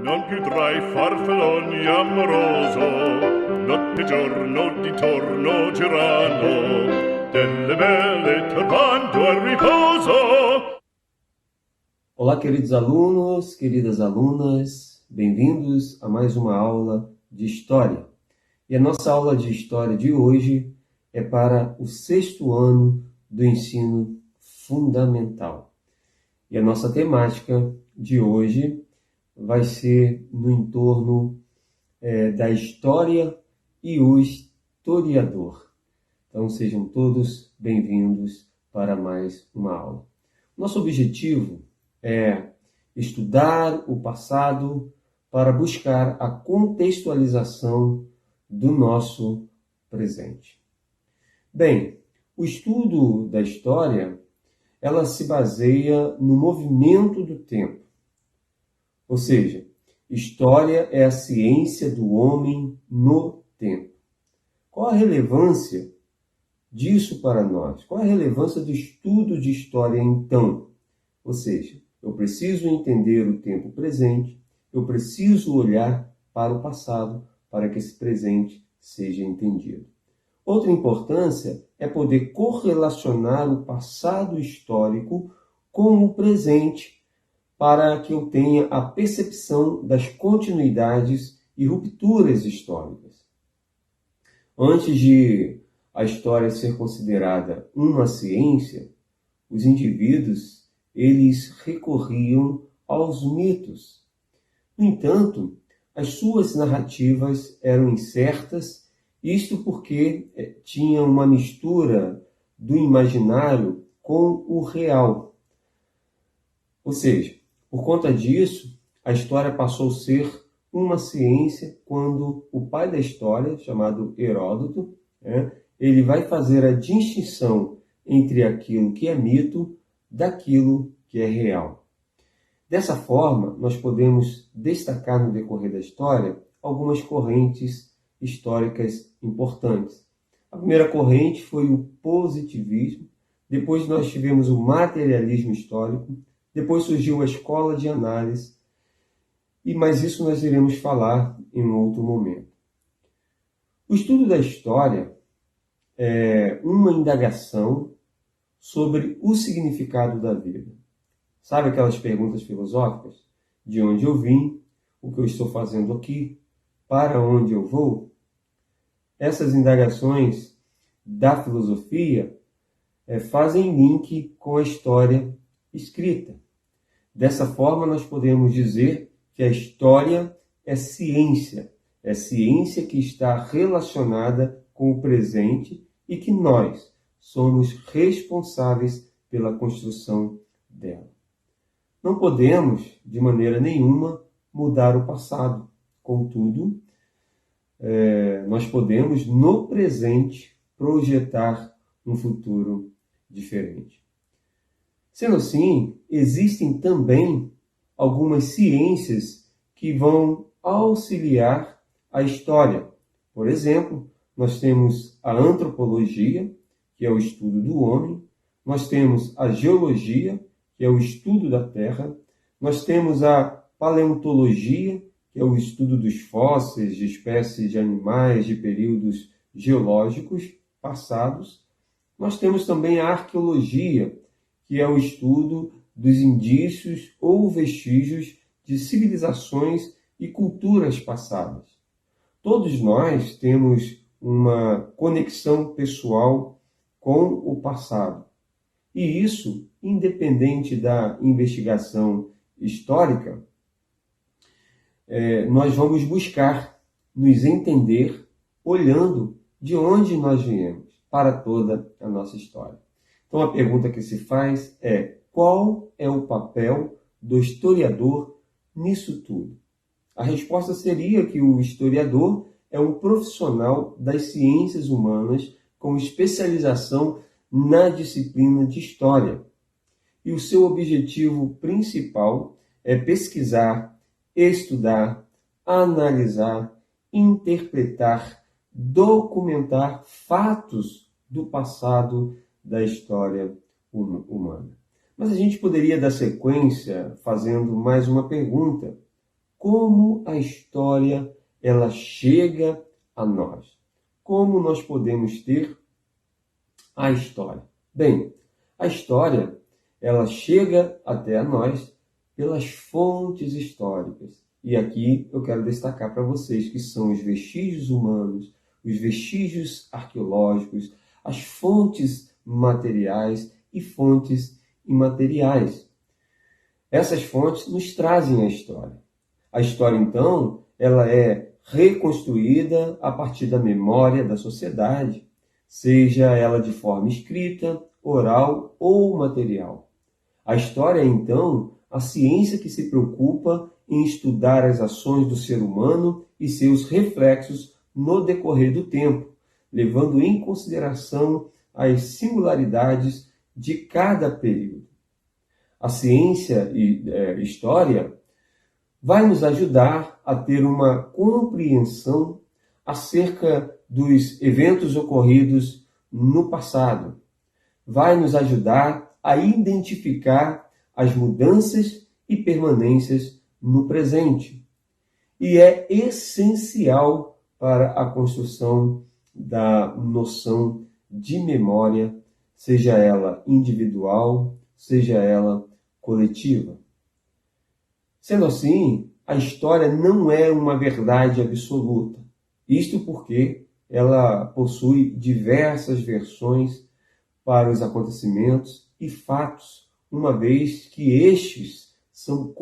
non più tra i farfalloni amoroso, notte e giorno di torno girano, delle belle turbando al riposo. Olá, queridos alunos, queridas alunas, bem-vindos a mais uma aula de História. E a nossa aula de História de hoje é para o 6º ano do ensino fundamental. E a nossa temática de hoje vai ser no entorno da história e o historiador. Então sejam todos bem-vindos para mais uma aula. Nosso objetivo é estudar o passado para buscar a contextualização do nosso presente. Bem, o estudo da história, ela se baseia no movimento do tempo. Ou seja, história é a ciência do homem no tempo. Qual a relevância disso para nós? Qual a relevância do estudo de história, então? Ou seja, eu preciso entender o tempo presente, eu preciso olhar para o passado para que esse presente seja entendido. Outra importância é poder correlacionar o passado histórico com o presente para que eu tenha a percepção das continuidades e rupturas históricas. Antes de a história ser considerada uma ciência, os indivíduos eles recorriam aos mitos. No entanto, as suas narrativas eram incertas, isto porque tinha uma mistura do imaginário com o real. Ou seja, por conta disso, a história passou a ser uma ciência quando o pai da história, chamado Heródoto, ele vai fazer a distinção entre aquilo que é mito daquilo que é real. Dessa forma, nós podemos destacar no decorrer da história algumas correntes históricas importantes. A primeira corrente foi o positivismo, depois nós tivemos o materialismo histórico, depois surgiu a escola de análise, mas isso nós iremos falar em um outro momento. O estudo da história é uma indagação sobre o significado da vida. Sabe aquelas perguntas filosóficas? De onde eu vim? O que eu estou fazendo aqui? Para onde eu vou? Essas indagações da filosofia fazem link com a história escrita. Dessa forma, nós podemos dizer que a história é ciência que está relacionada com o presente e que nós somos responsáveis pela construção dela. Não podemos, de maneira nenhuma, mudar o passado. Contudo, nós podemos, no presente, projetar um futuro diferente. Sendo assim, existem também algumas ciências que vão auxiliar a história. Por exemplo, nós temos a antropologia, que é o estudo do homem, nós temos a geologia, que é o estudo da terra, nós temos a paleontologia, que é o estudo dos fósseis, de espécies de animais de períodos geológicos passados. Nós temos também a arqueologia, que é o estudo dos indícios ou vestígios de civilizações e culturas passadas. Todos nós temos uma conexão pessoal com o passado. E isso, independente da investigação histórica, nós vamos buscar nos entender olhando de onde nós viemos para toda a nossa história. Então a pergunta que se faz é: qual é o papel do historiador nisso tudo? A resposta seria que o historiador é um profissional das ciências humanas com especialização na disciplina de história. E o seu objetivo principal é pesquisar, estudar, analisar, interpretar, documentar fatos do passado da história humana. Mas a gente poderia dar sequência fazendo mais uma pergunta. como a história ela chega a nós. Como nós podemos ter a história? Bem, a história ela chega até a nós pelas fontes históricas. E aqui eu quero destacar para vocês que são os vestígios humanos, os vestígios arqueológicos, as fontes materiais e fontes imateriais. Essas fontes nos trazem a história. A história, então, ela é reconstruída a partir da memória da sociedade, seja ela de forma escrita, oral ou material. A história é, então, a ciência que se preocupa em estudar as ações do ser humano e seus reflexos no decorrer do tempo, levando em consideração as singularidades de cada período. A ciência e história vai nos ajudar a ter uma compreensão acerca dos eventos ocorridos no passado. Vai nos ajudar a identificar as mudanças e permanências no presente. E é essencial para a construção da noção de memória, seja ela individual, seja ela coletiva. Sendo assim, a história não é uma verdade absoluta. Isto porque ela possui diversas versões para os acontecimentos e fatos, uma vez que estes são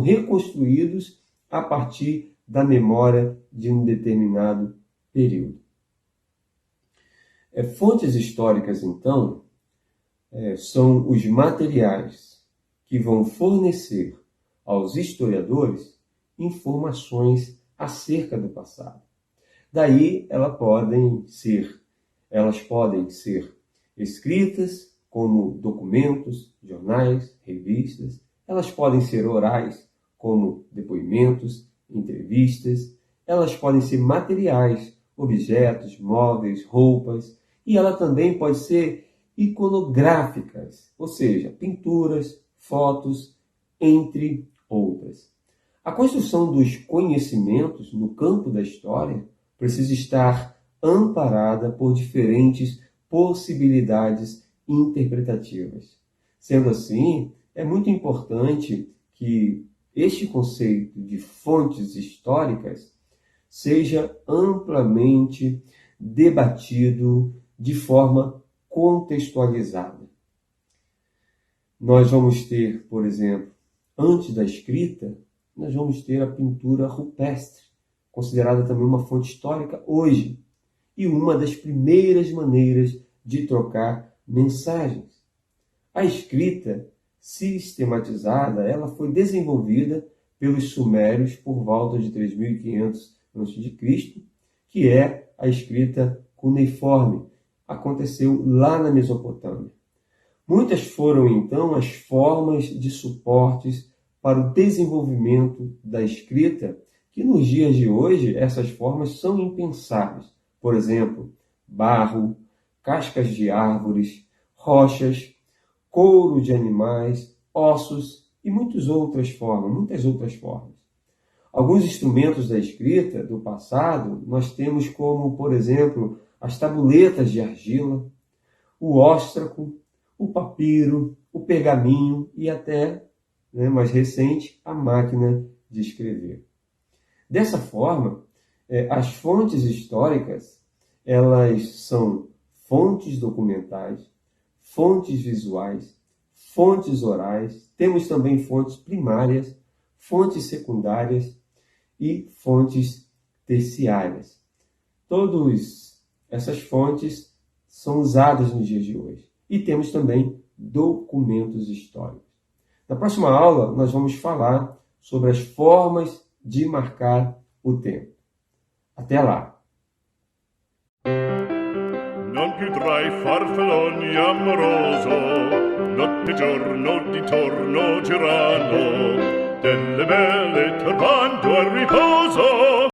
reconstruídos a partir da memória de um determinado período. Fontes históricas, então, são os materiais que vão fornecer aos historiadores informações acerca do passado. Daí elas podem ser escritas como documentos, jornais, revistas. Elas podem ser orais, como depoimentos, entrevistas. Elas podem ser materiais, objetos, móveis, roupas. E ela também pode ser iconográficas, ou seja, pinturas, fotos, entre outras. A construção dos conhecimentos no campo da história precisa estar amparada por diferentes possibilidades interpretativas. Sendo assim, é muito importante que este conceito de fontes históricas seja amplamente debatido de forma contextualizada. Nós vamos ter, por exemplo, antes da escrita, nós vamos ter a pintura rupestre, considerada também uma fonte histórica hoje, e uma das primeiras maneiras de trocar mensagens. A escrita sistematizada, ela foi desenvolvida pelos sumérios por volta de 3500 a.C., que é a escrita cuneiforme. Aconteceu lá na Mesopotâmia. Muitas foram, então, as formas de suportes para o desenvolvimento da escrita, que nos dias de hoje essas formas são impensáveis. Por exemplo, barro, cascas de árvores, rochas, couro de animais, ossos e muitas outras formas. Alguns instrumentos da escrita do passado nós temos como, por exemplo, as tabuletas de argila, o óstraco, o papiro, o pergaminho e até, mais recente, a máquina de escrever. Dessa forma, as fontes históricas, elas são fontes documentais, fontes visuais, fontes orais, temos também fontes primárias, fontes secundárias e fontes terciárias. Todas essas fontes são usadas nos dias de hoje. E temos também documentos históricos. Na próxima aula, nós vamos falar sobre as formas de marcar o tempo. Até lá! Non più tra i farfalloni amoroso, notte e giorno di torno girano, delle belle turbando al riposo.